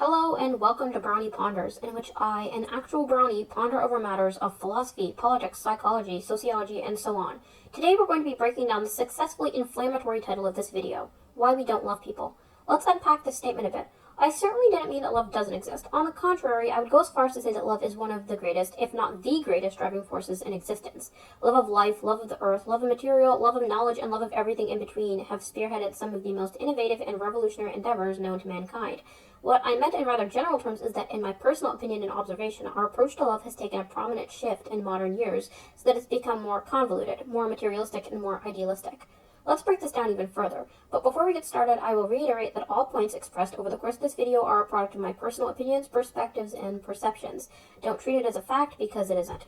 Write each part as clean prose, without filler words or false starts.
Hello and welcome to Brownie Ponders, in which I, an actual brownie, ponder over matters of philosophy, politics, psychology, sociology, and so on. Today we're going to be breaking down the successfully inflammatory title of this video, Why We Don't Love People. Let's unpack this statement a bit. I certainly didn't mean that love doesn't exist. On the contrary, I would go as far as to say that love is one of the greatest, if not the greatest, driving forces in existence. Love of life, love of the earth, love of material, love of knowledge, and love of everything in between have spearheaded some of the most innovative and revolutionary endeavors known to mankind. What I meant in rather general terms is that, in my personal opinion and observation, our approach to love has taken a prominent shift in modern years so that it's become more convoluted, more materialistic, and more idealistic. Let's break this down even further, but before we get started, I will reiterate that all points expressed over the course of this video are a product of my personal opinions, perspectives, and perceptions. Don't treat it as a fact because it isn't.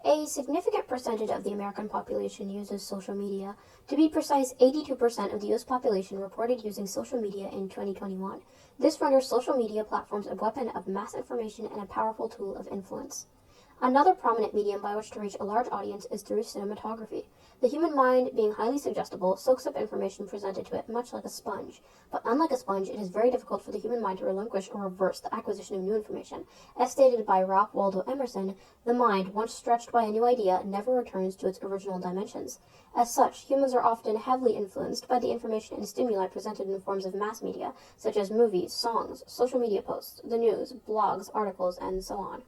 A significant percentage of the American population uses social media. To be precise, 82% of the U.S. population reported using social media in 2021. This renders social media platforms a weapon of mass information and a powerful tool of influence. Another prominent medium by which to reach a large audience is through cinematography. The human mind, being highly suggestible, soaks up information presented to it much like a sponge. But unlike a sponge, it is very difficult for the human mind to relinquish or reverse the acquisition of new information. As stated by Ralph Waldo Emerson, the mind, once stretched by a new idea, never returns to its original dimensions. As such, humans are often heavily influenced by the information and stimuli presented in the forms of mass media, such as movies, songs, social media posts, the news, blogs, articles, and so on.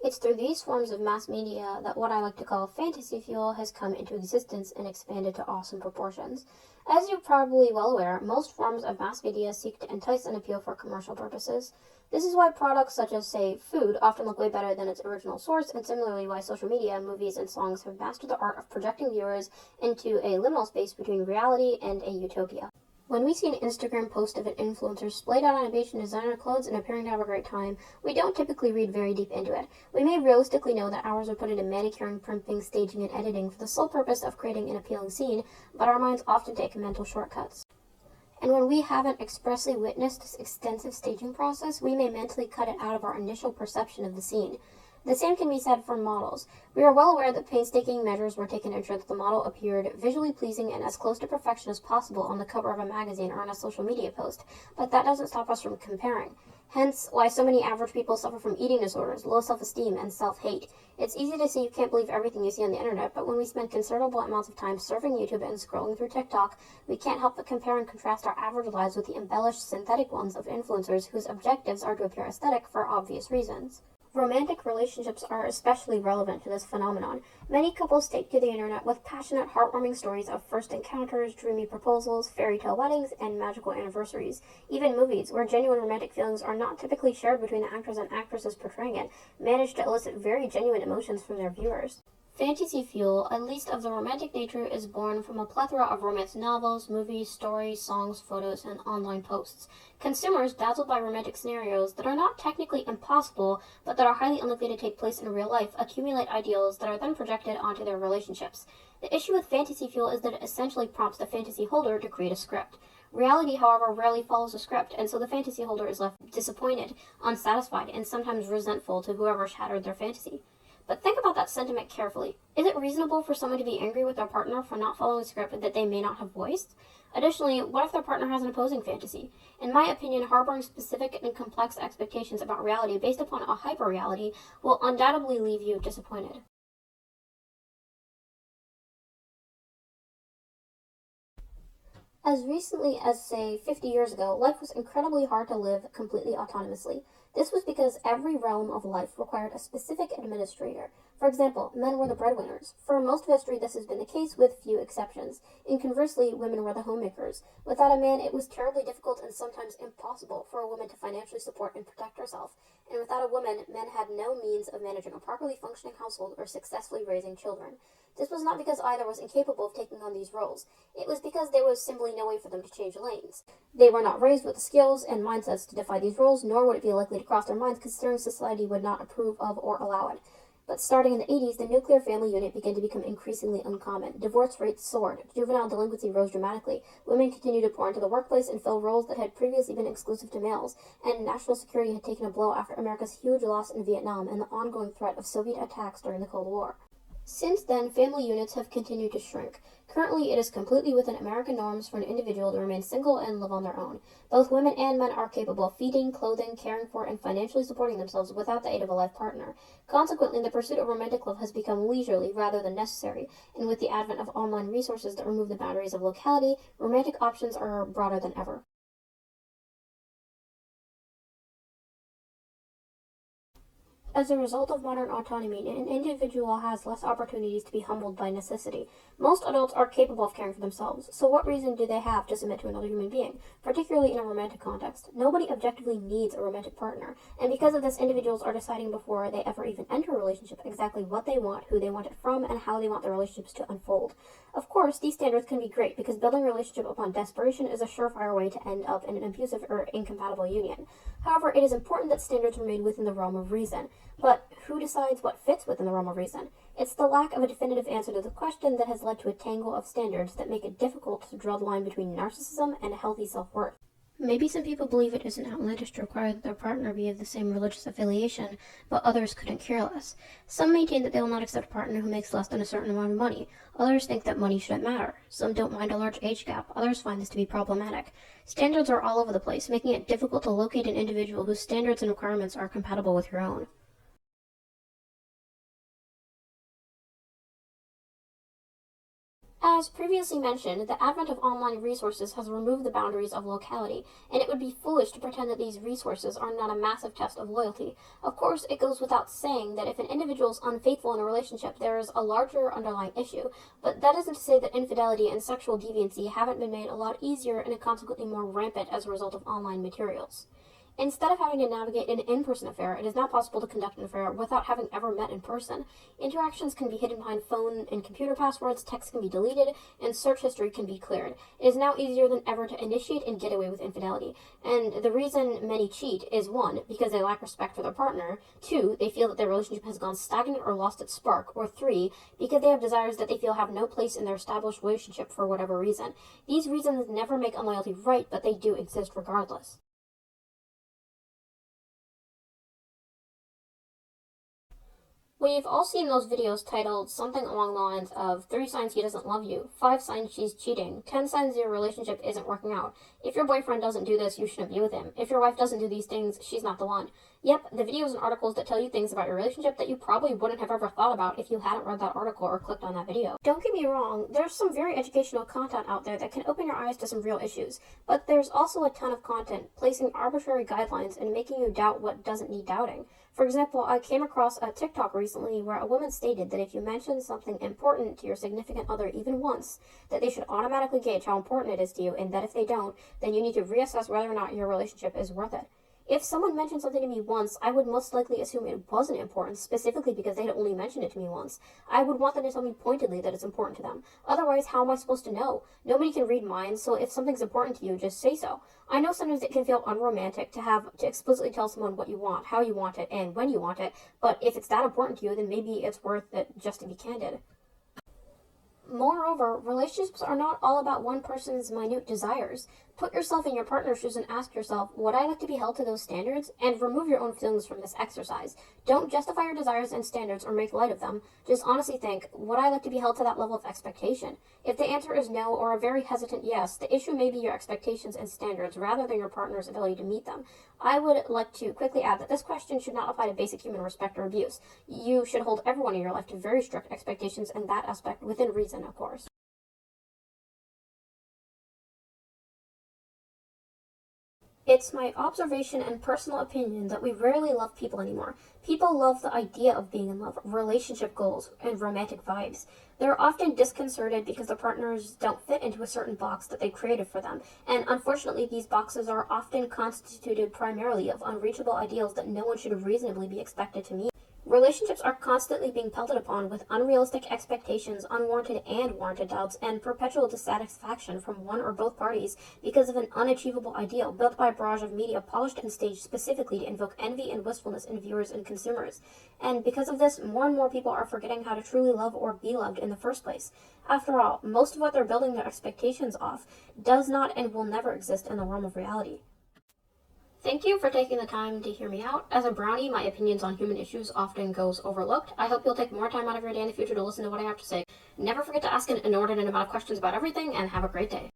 It's through these forms of mass media that what I like to call fantasy fuel has come into existence and expanded to awesome proportions. As you're probably well aware, most forms of mass media seek to entice and appeal for commercial purposes. This is why products such as, say, food often look way better than its original source, and similarly why social media, movies, and songs have mastered the art of projecting viewers into a liminal space between reality and a utopia. When we see an Instagram post of an influencer splayed out on a beach in designer clothes and appearing to have a great time, we don't typically read very deep into it. We may realistically know that hours are put into manicuring, primping, staging, and editing for the sole purpose of creating an appealing scene, but our minds often take mental shortcuts. And when we haven't expressly witnessed this extensive staging process, we may mentally cut it out of our initial perception of the scene. The same can be said for models. We are well aware that painstaking measures were taken to ensure that the model appeared visually pleasing and as close to perfection as possible on the cover of a magazine or on a social media post, but that doesn't stop us from comparing. Hence, why so many average people suffer from eating disorders, low self-esteem, and self-hate. It's easy to say you can't believe everything you see on the internet, but when we spend considerable amounts of time surfing YouTube and scrolling through TikTok, we can't help but compare and contrast our average lives with the embellished synthetic ones of influencers whose objectives are to appear aesthetic for obvious reasons. Romantic relationships are especially relevant to this phenomenon. Many couples take to the internet with passionate, heartwarming stories of first encounters, dreamy proposals, fairy tale weddings, and magical anniversaries. Even movies, where genuine romantic feelings are not typically shared between the actors and actresses portraying it, manage to elicit very genuine emotions from their viewers. Fantasy fuel, at least of the romantic nature, is born from a plethora of romance novels, movies, stories, songs, photos, and online posts. Consumers, dazzled by romantic scenarios that are not technically impossible, but that are highly unlikely to take place in real life, accumulate ideals that are then projected onto their relationships. The issue with fantasy fuel is that it essentially prompts the fantasy holder to create a script. Reality, however, rarely follows a script, and so the fantasy holder is left disappointed, unsatisfied, and sometimes resentful to whoever shattered their fantasy. But think about that sentiment carefully. Is it reasonable for someone to be angry with their partner for not following a script that they may not have voiced? Additionally, what if their partner has an opposing fantasy? In my opinion, harboring specific and complex expectations about reality based upon a hyper-reality will undoubtedly leave you disappointed. As recently as, say, 50 years ago, life was incredibly hard to live completely autonomously. This was because every realm of life required a specific administrator. For example, men were the breadwinners. For most of history, this has been the case, with few exceptions. And conversely, women were the homemakers. Without a man, it was terribly difficult and sometimes impossible for a woman to financially support and protect herself. And without a woman, men had no means of managing a properly functioning household or successfully raising children. This was not because either was incapable of taking on these roles. It was because there was simply no way for them to change lanes. They were not raised with the skills and mindsets to defy these roles, nor would it be likely to cross their minds considering society would not approve of or allow it. But starting in the 80s, the nuclear family unit began to become increasingly uncommon. Divorce rates soared. Juvenile delinquency rose dramatically. Women continued to pour into the workplace and fill roles that had previously been exclusive to males. And national security had taken a blow after America's huge loss in Vietnam and the ongoing threat of Soviet attacks during the Cold War. Since then, family units have continued to shrink. Currently, it is completely within American norms for an individual to remain single and live on their own. Both women and men are capable of feeding, clothing, caring for, and financially supporting themselves without the aid of a life partner. Consequently, the pursuit of romantic love has become leisurely rather than necessary, and with the advent of online resources that remove the boundaries of locality, romantic options are broader than ever. As a result of modern autonomy, an individual has less opportunities to be humbled by necessity. Most adults are capable of caring for themselves, so what reason do they have to submit to another human being, particularly in a romantic context? Nobody objectively needs a romantic partner, and because of this, individuals are deciding before they ever even enter a relationship exactly what they want, who they want it from, and how they want their relationships to unfold. Of course, these standards can be great because building a relationship upon desperation is a surefire way to end up in an abusive or incompatible union. However, it is important that standards remain within the realm of reason. But who decides what fits within the realm of reason? It's the lack of a definitive answer to the question that has led to a tangle of standards that make it difficult to draw the line between narcissism and a healthy self-worth. Maybe some people believe it isn't outlandish to require that their partner be of the same religious affiliation, but others couldn't care less. Some maintain that they will not accept a partner who makes less than a certain amount of money. Others think that money shouldn't matter. Some don't mind a large age gap. Others find this to be problematic. Standards are all over the place, making it difficult to locate an individual whose standards and requirements are compatible with your own. As previously mentioned, the advent of online resources has removed the boundaries of locality, and it would be foolish to pretend that these resources are not a massive test of loyalty. Of course, it goes without saying that if an individual is unfaithful in a relationship, there is a larger underlying issue, but that isn't to say that infidelity and sexual deviancy haven't been made a lot easier and consequently more rampant as a result of online materials. Instead of having to navigate an in-person affair, it is now possible to conduct an affair without having ever met in person. Interactions can be hidden behind phone and computer passwords, texts can be deleted, and search history can be cleared. It is now easier than ever to initiate and get away with infidelity. And the reason many cheat is 1, because they lack respect for their partner, 2, they feel that their relationship has gone stagnant or lost its spark, or 3, because they have desires that they feel have no place in their established relationship for whatever reason. These reasons never make unloyalty right, but they do exist regardless. We've all seen those videos titled something along the lines of 3 signs he doesn't love you, 5 signs she's cheating, 10 signs your relationship isn't working out. If your boyfriend doesn't do this, you shouldn't be with him. If your wife doesn't do these things, she's not the one. Yep, the videos and articles that tell you things about your relationship that you probably wouldn't have ever thought about if you hadn't read that article or clicked on that video. Don't get me wrong, there's some very educational content out there that can open your eyes to some real issues, but there's also a ton of content placing arbitrary guidelines and making you doubt what doesn't need doubting. For example, I came across a TikTok recently where a woman stated that if you mention something important to your significant other even once, that they should automatically gauge how important it is to you, and that if they don't, then you need to reassess whether or not your relationship is worth it. If someone mentioned something to me once, I would most likely assume it wasn't important, specifically because they had only mentioned it to me once. I would want them to tell me pointedly that it's important to them. Otherwise, how am I supposed to know? Nobody can read minds, so if something's important to you, just say so. I know sometimes it can feel unromantic to have to explicitly tell someone what you want, how you want it, and when you want it, but if it's that important to you, then maybe it's worth it just to be candid. Moreover, relationships are not all about one person's minute desires. Put yourself in your partner's shoes and ask yourself, would I like to be held to those standards? And remove your own feelings from this exercise. Don't justify your desires and standards or make light of them. Just honestly think, would I like to be held to that level of expectation? If the answer is no or a very hesitant yes, the issue may be your expectations and standards rather than your partner's ability to meet them. I would like to quickly add that this question should not apply to basic human respect or abuse. You should hold everyone in your life to very strict expectations in that aspect within reason, of course. It's my observation and personal opinion that we rarely love people anymore. People love the idea of being in love, relationship goals, and romantic vibes. They're often disconcerted because their partners don't fit into a certain box that they created for them, and unfortunately these boxes are often constituted primarily of unreachable ideals that no one should reasonably be expected to meet. Relationships are constantly being pelted upon with unrealistic expectations, unwarranted and warranted doubts, and perpetual dissatisfaction from one or both parties because of an unachievable ideal built by a barrage of media polished and staged specifically to invoke envy and wistfulness in viewers and consumers. And because of this, more and more people are forgetting how to truly love or be loved in the first place. After all, most of what they're building their expectations off does not and will never exist in the realm of reality. Thank you for taking the time to hear me out. As a brownie, my opinions on human issues often goes overlooked. I hope you'll take more time out of your day in the future to listen to what I have to say. Never forget to ask an inordinate amount of questions about everything, and have a great day.